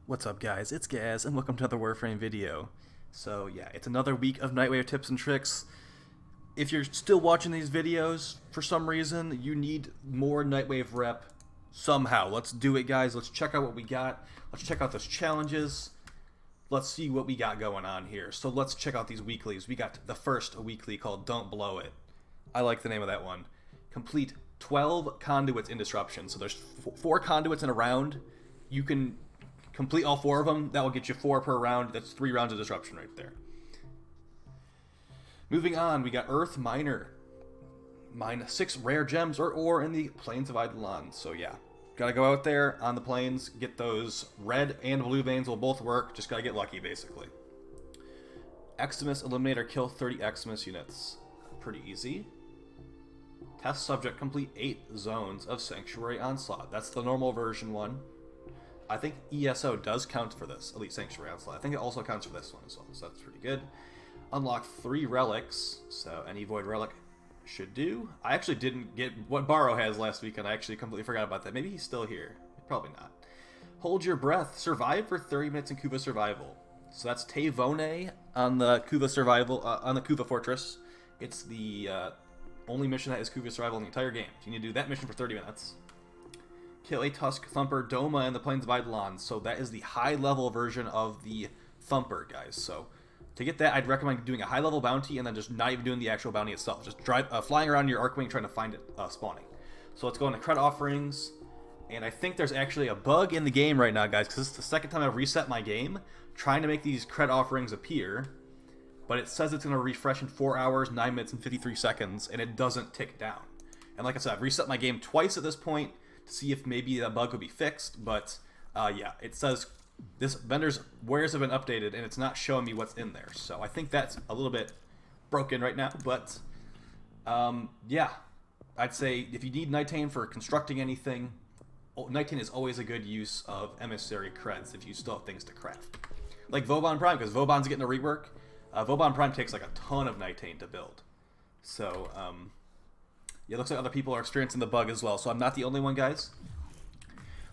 What's up guys, it's Gaz and welcome to another Warframe video. So yeah, it's another week of Nightwave tips and tricks. If you're still watching these videos, for some reason, you need more Nightwave rep somehow. Let's do it guys, let's check out what we got. Let's check out those challenges. Let's see what we got going on here. So let's check out these weeklies. We got the first weekly called Don't Blow It. I like the name of that one. Complete 12 conduits in disruption. So there's 4 conduits in a round. You can complete all 4 of them. That will get you 4 per round. That's 3 rounds of disruption right there. Moving on, we got Earth Miner. Mine 6 rare gems or ore in the Plains of Eidolon. So yeah, gotta go out there on the plains, get those red and blue veins will both work. Just gotta get lucky, basically. Eximus eliminate or kill 30 Eximus units. Pretty easy. Test subject complete 8 zones of Sanctuary Onslaught. That's the normal version one. I think ESO does count for this, Elite Sanctuary Onslaught. I think it also counts for this one as well, so that's pretty good. Unlock 3 relics, so any void relic should do. I actually didn't get what Barrow has last week, and I actually completely forgot about that. Maybe he's still here. Probably not. Hold your breath. Survive for 30 minutes in Kuva Survival. So that's Tevone on the Kuva Survival, on the Kuva Fortress. It's the only mission that is Kuva Survival in the entire game. So you need to do that mission for 30 minutes. Kill a Tusk Thumper Doma in the Plains of Eidolon. So that is the high-level version of the Thumper, guys. So to get that, I'd recommend doing a high-level bounty and then just not even doing the actual bounty itself. Just flying around your Archwing trying to find it spawning. So let's go into cred offerings. And I think there's actually a bug in the game right now, guys, because this is the second time I've reset my game trying to make these cred offerings appear. But it says it's going to refresh in 4 hours, 9 minutes, and 53 seconds, and it doesn't tick down. And like I said, I've reset my game twice at this point to see if maybe that bug would be fixed. But yeah, it says this vendor's wares have been updated, and it's not showing me what's in there. So I think that's a little bit broken right now. But yeah, I'd say if you need Nightane for constructing anything, Nightane is always a good use of Emissary creds if you still have things to craft. Like Vauban Prime, because Vauban's getting a rework. Vauban Prime takes like a ton of Nightane to build. So, yeah, it looks like other people are experiencing the bug as well. So I'm not the only one, guys.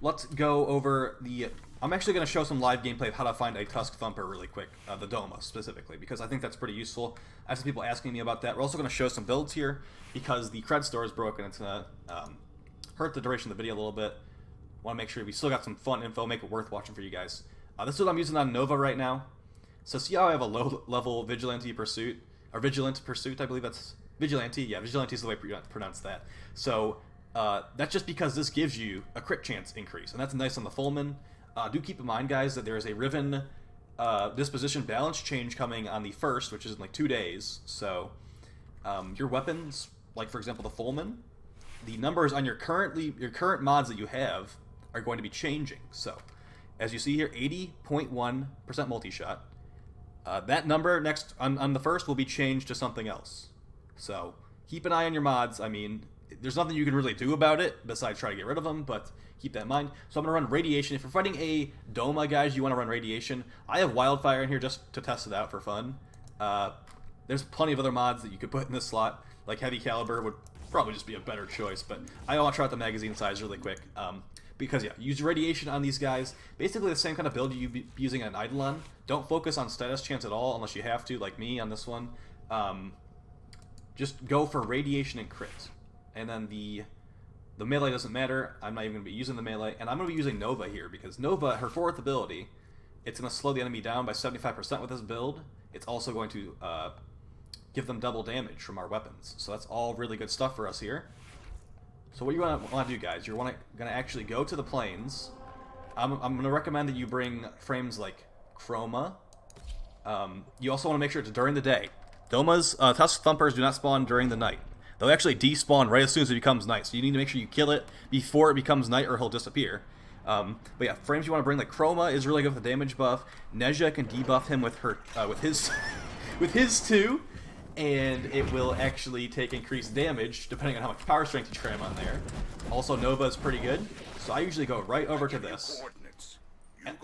Let's go over the... I'm actually going to show some live gameplay of how to find a Tusk Thumper really quick. The Doma, specifically, because I think that's pretty useful. I have some people asking me about that. We're also going to show some builds here, because the cred store is broken. It's going to hurt the duration of the video a little bit. Want to make sure we still got some fun info, make it worth watching for you guys. This is what I'm using on Nova right now. So see how I have a low-level Vigilante Pursuit, or Vigilant Pursuit, I believe that's... Vigilante, yeah, Vigilante is the way you pronounce that. So that's just because this gives you a crit chance increase, and that's nice on the Fullman. Do keep in mind, guys, that there is a Riven disposition balance change coming on the 1st, which is in like 2 days. So your weapons, like for example the Fullman, the numbers on your current mods that you have are going to be changing. So as you see here, 80.1% multi-shot. That number next on the 1st will be changed to something else. So keep an eye on your mods. I mean, there's nothing you can really do about it besides try to get rid of them, but keep that in mind. So I'm going to run Radiation. If you're fighting a Doma, guys, you want to run Radiation. I have Wildfire in here just to test it out for fun. There's plenty of other mods that you could put in this slot, like Heavy Caliber would probably just be a better choice, but I want to try out the magazine size really quick. Because, yeah, use Radiation on these guys. Basically the same kind of build you'd be using on Eidolon. Don't focus on status chance at all unless you have to, like me on this one. Just go for Radiation and crit. And then the melee doesn't matter. I'm not even going to be using the melee. And I'm going to be using Nova here because Nova, her 4th ability, it's going to slow the enemy down by 75% with this build. It's also going to give them double damage from our weapons. So that's all really good stuff for us here. So what you want to do, guys, you're going to actually go to the plains. I'm going to recommend that you bring frames like Chroma. You also want to make sure it's during the day. Domas, Tusk Thumpers do not spawn during the night. They'll actually despawn right as soon as it becomes night. So you need to make sure you kill it before it becomes night or he'll disappear. But yeah, frames you want to bring like Chroma is really good with the damage buff. Nezha can debuff him with her with his 2. And it will actually take increased damage depending on how much power strength you cram on there. Also, Nova is pretty good, so I usually go right over to this. And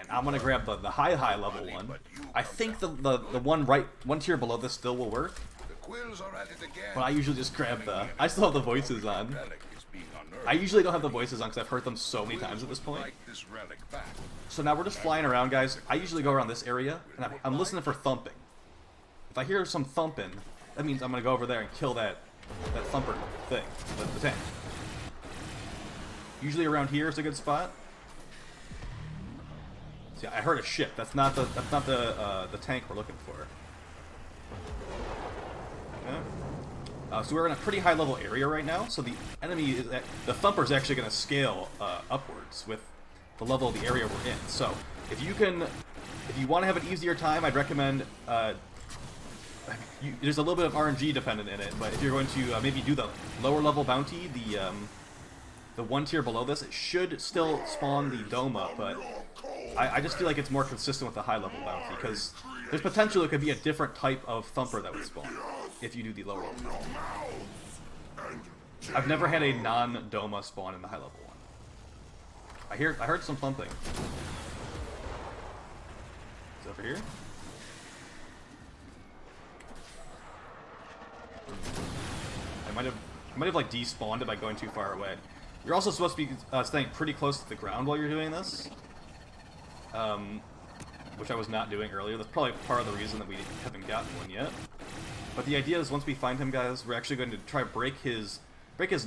I'm gonna grab the high level one. I think the one tier below this still will work. But I usually just grab I still have the voices on. I usually don't have the voices on because I've heard them so many times at this point. So now we're just flying around, guys. I usually go around this area, and I'm listening for thumping. If I hear some thumping, that means I'm going to go over there and kill that thumper thing, the tank. Usually around here is a good spot. See, I heard a ship. That's not the tank we're looking for. Okay. So we're in a pretty high level area right now. So the enemy the thumper is actually going to scale upwards with the level of the area we're in. So if you want to have an easier time, I'd recommend. There's a little bit of RNG dependent in it, but if you're going to maybe do the lower level bounty, the one tier below this, it should still spawn the Doma, but I just feel like it's more consistent with the high level bounty, because there's potential it could be a different type of thumper that would spawn if you do the lower level. I've never had a non-Doma spawn in the high level one. I heard some thumping. Is it over here? I might have like despawned it by going too far away. You're also supposed to be staying pretty close to the ground while you're doing this, which I was not doing earlier. That's probably part of the reason that we haven't gotten one yet. But the idea is once we find him, guys, we're actually going to try to break his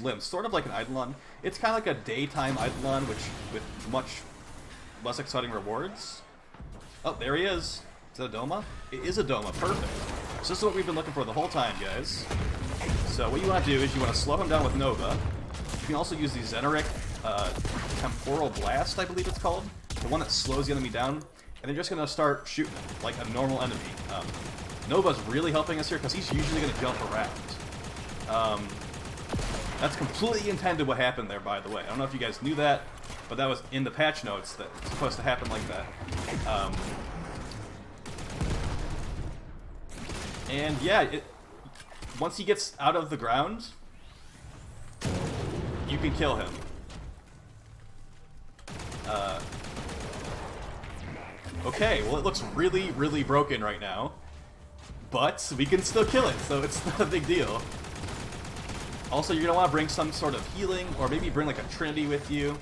limbs, sort of like an Eidolon. It's kind of like a daytime Eidolon, with much less exciting rewards. Oh, there he is. Is that a Doma? It is a Doma. Perfect. So this is what we've been looking for the whole time, guys. So what you want to do is you want to slow him down with Nova. You can also use the Xeneric Temporal Blast, I believe it's called. The one that slows the enemy down. And they're just going to start shooting him like a normal enemy. Nova's really helping us here because he's usually going to jump around. That's completely intended what happened there, by the way. I don't know if you guys knew that, but that was in the patch notes that it's supposed to happen like that. And yeah, once he gets out of the ground, you can kill him. Okay, well it looks really, really broken right now, but we can still kill it, so it's not a big deal. Also, you're going to want to bring some sort of healing, or maybe bring like a Trinity with you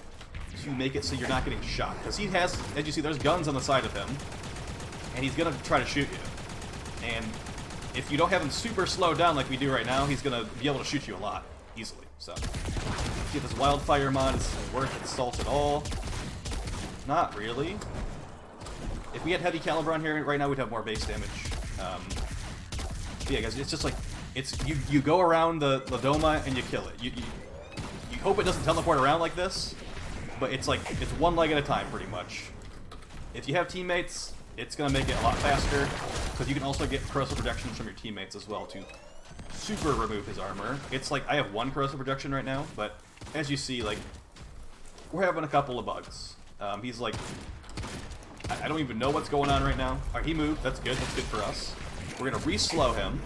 to make it so you're not getting shot. Because he has, as you see, there's guns on the side of him, and he's going to try to shoot you. And if you don't have him super slowed down like we do right now, he's going to be able to shoot you a lot easily. So, see if this Wildfire mod is worth its salt at all. Not really. If we had Heavy Caliber on here right now, we'd have more base damage. Yeah, guys, it's just like, you go around the Doma and you kill it. You hope it doesn't teleport around like this, but it's like, it's one leg at a time, pretty much. If you have teammates, it's going to make it a lot faster, because you can also get corrosive projections from your teammates as well to super remove his armor. It's like, I have one corrosive projection right now, but as you see, like, we're having a couple of bugs. He's like, I don't even know what's going on right now. Alright, he moved. That's good. That's good for us. We're going to re-slow him.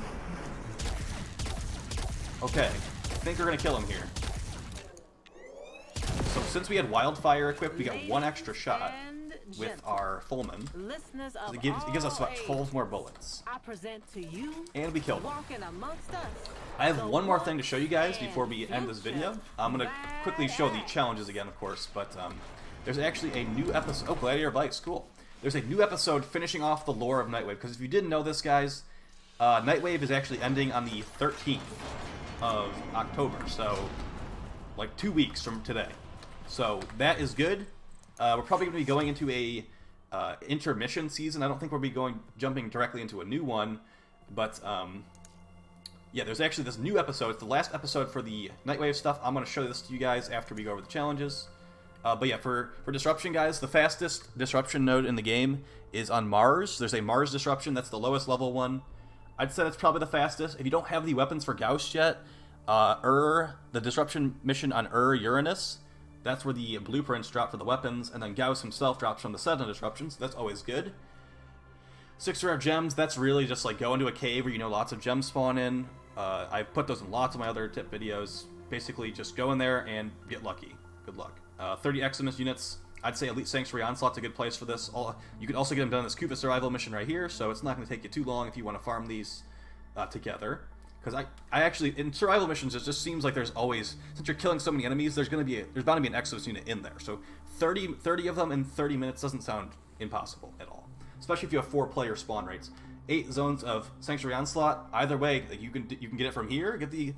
Okay. I think we're going to kill him here. So since we had Wildfire equipped, we got one extra shot with our Fullman. It gives us about 12 more bullets. And we killed him. I have one more thing to show you guys before we end this video. I'm going to quickly show the challenges again, of course, but there's actually a new episode. Oh, Gladiator Vice, cool. There's a new episode finishing off the lore of Nightwave, because if you didn't know this, guys, Nightwave is actually ending on the 13th of October, so like 2 weeks from today. So that is good. We're probably going to be going into a intermission season. I don't think we'll be jumping directly into a new one, but yeah, there's actually this new episode. It's the last episode for the Nightwave stuff. I'm going to show this to you guys after we go over the challenges. But yeah, for disruption, guys, the fastest disruption node in the game is on Mars. There's a Mars disruption. That's the lowest level one. I'd say that's probably the fastest. If you don't have the weapons for Gauss yet, the disruption mission on Uranus, that's where the blueprints drop for the weapons, and then Gauss himself drops from the Sedna disruption, so that's always good. 6 rare gems, that's really just like go into a cave where you know lots of gems spawn in. I've put those in lots of my other tip videos. Basically, just go in there and get lucky. Good luck. 30 Eximus units. I'd say Elite Sanctuary Onslaught's a good place for this. You can also get them done in this Kuva Survival mission right here, so it's not going to take you too long if you want to farm these together. Because I actually, in survival missions, it just seems like there's always, since you're killing so many enemies, there's bound to be an Exodus unit in there. So 30 of them in 30 minutes doesn't sound impossible at all. Especially if you have 4-player spawn rates. 8 zones of Sanctuary Onslaught. Either way, like you can get it from here, get the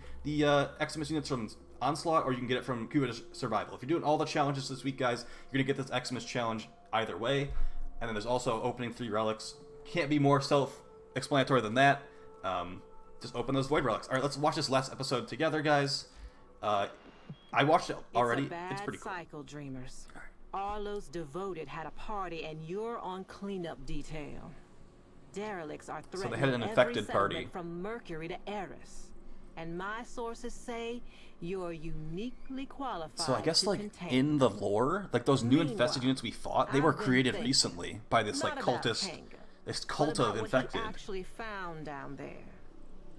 Exodus units from Onslaught, or you can get it from Cuba Survival. If you're doing all the challenges this week, guys, you're gonna get this Exodus challenge either way. And then there's also opening 3 relics. Can't be more self-explanatory than that. Just open those void relics. All right, let's watch this last episode together, guys. I watched it already. It's pretty cool. Cycle, dreamers. Arlo's Devoted had a party, and you're on cleanup detail. Derelicts are threatening So they had an infected party from Mercury to Eris, and my sources say you're uniquely qualified. So I guess to like contain. In the lore, like those new infested units we fought, they were created recently by this like cultist, this cult of infected. What he actually found down there,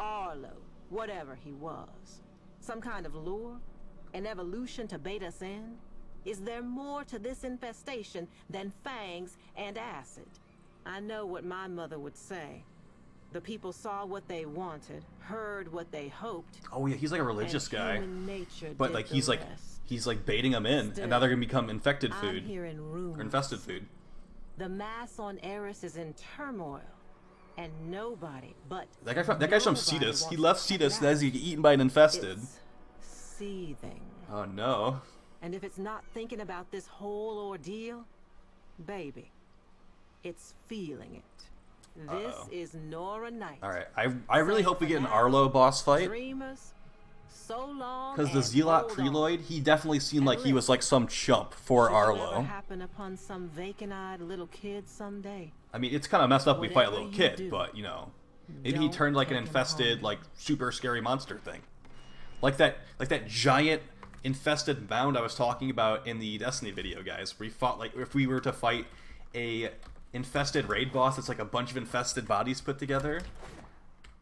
Arlo, whatever he was, some kind of lure, an evolution to bait us in. Is there more to this infestation than fangs and acid? I know what my mother would say. The people saw what they wanted, heard what they hoped. Oh yeah, he's like a religious guy, but like he's like baiting them in, Still, and now they're gonna become infected I'm food hearing rumors. or infested food. The mass on Eris is in turmoil, and nobody but That guy's from Cetus. He left Cetus as he get eaten by an infested. It's seething. Oh no. And if it's not thinking about this whole ordeal, baby, it's feeling it. This is Nora Knight. All right, I really hope we get an Arlo boss fight. Dreamers, so long. Because the Zealot Preloid, he definitely seemed like he was like some chump for Arlo. Happen upon some vacant-eyed little kid someday. I mean, it's kind of messed up we fight a little Whatever you kid, do, but you know, maybe he turned like an take him infested, home. like super scary monster thing, like that giant infested mound I was talking about in the Destiny video, guys. Where we fought like if we were to fight a infested raid boss, it's like a bunch of infested bodies put together.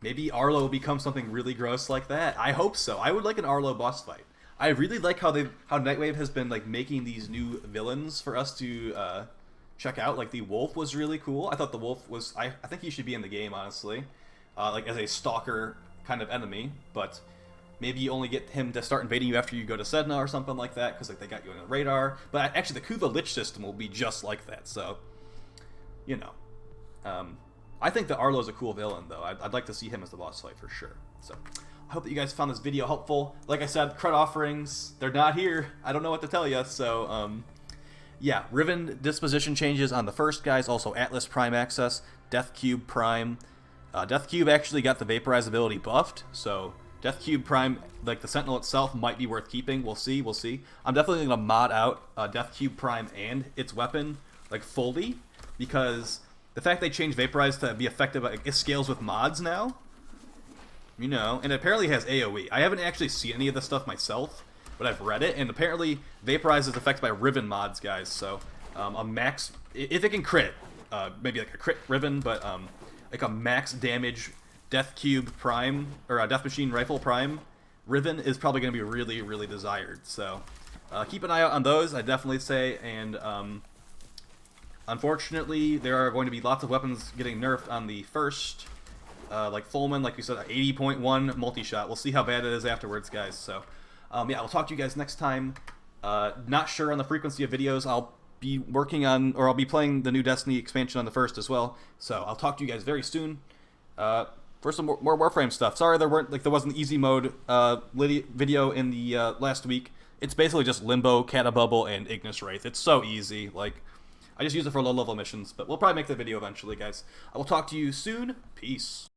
Maybe Arlo will become something really gross like that. I hope so. I would like an Arlo boss fight. I really like how Nightwave has been like making these new villains for us to check out. Like the wolf was really cool. I thought the wolf was. I think he should be in the game, honestly, like as a stalker kind of enemy. But maybe you only get him to start invading you after you go to Sedna or something like that, because like they got you on the radar. But actually, the Kuva Lich system will be just like that. So, you know, I think that Arlo's a cool villain, though. I'd like to see him as the boss fight for sure. So, I hope that you guys found this video helpful. Like I said, cred offerings, they're not here. I don't know what to tell you. So, yeah, Riven disposition changes on the first, guys. Also, Atlas Prime access, Death Cube Prime. Death Cube actually got the Vaporize ability buffed, so Death Cube Prime, like the Sentinel itself, might be worth keeping. We'll see. We'll see. I'm definitely going to mod out Death Cube Prime and its weapon, like, fully, because the fact they changed Vaporize to be effective, it scales with mods now, you know, and it apparently has AoE. I haven't actually seen any of this stuff myself, but I've read it, and apparently Vaporize is affected by Riven mods, guys, so a max, if it can crit, maybe like a crit Riven, but like a max damage Death Cube Prime, or Death Machine Rifle Prime Riven is probably going to be really, really desired, so keep an eye out on those, I definitely say, and unfortunately, there are going to be lots of weapons getting nerfed on the first, like Fulman, like you said, 80.1 multi-shot. We'll see how bad it is afterwards, guys. So, yeah, I'll talk to you guys next time. Not sure on the frequency of videos. I'll be working on, or I'll be playing the new Destiny expansion on the first as well. So, I'll talk to you guys very soon for some more Warframe stuff. Sorry there wasn't the easy mode video in the last week. It's basically just Limbo, Catabubble, and Ignis Wraith. It's so easy, like, I just use it for low-level missions, but we'll probably make the video eventually, guys. I will talk to you soon. Peace.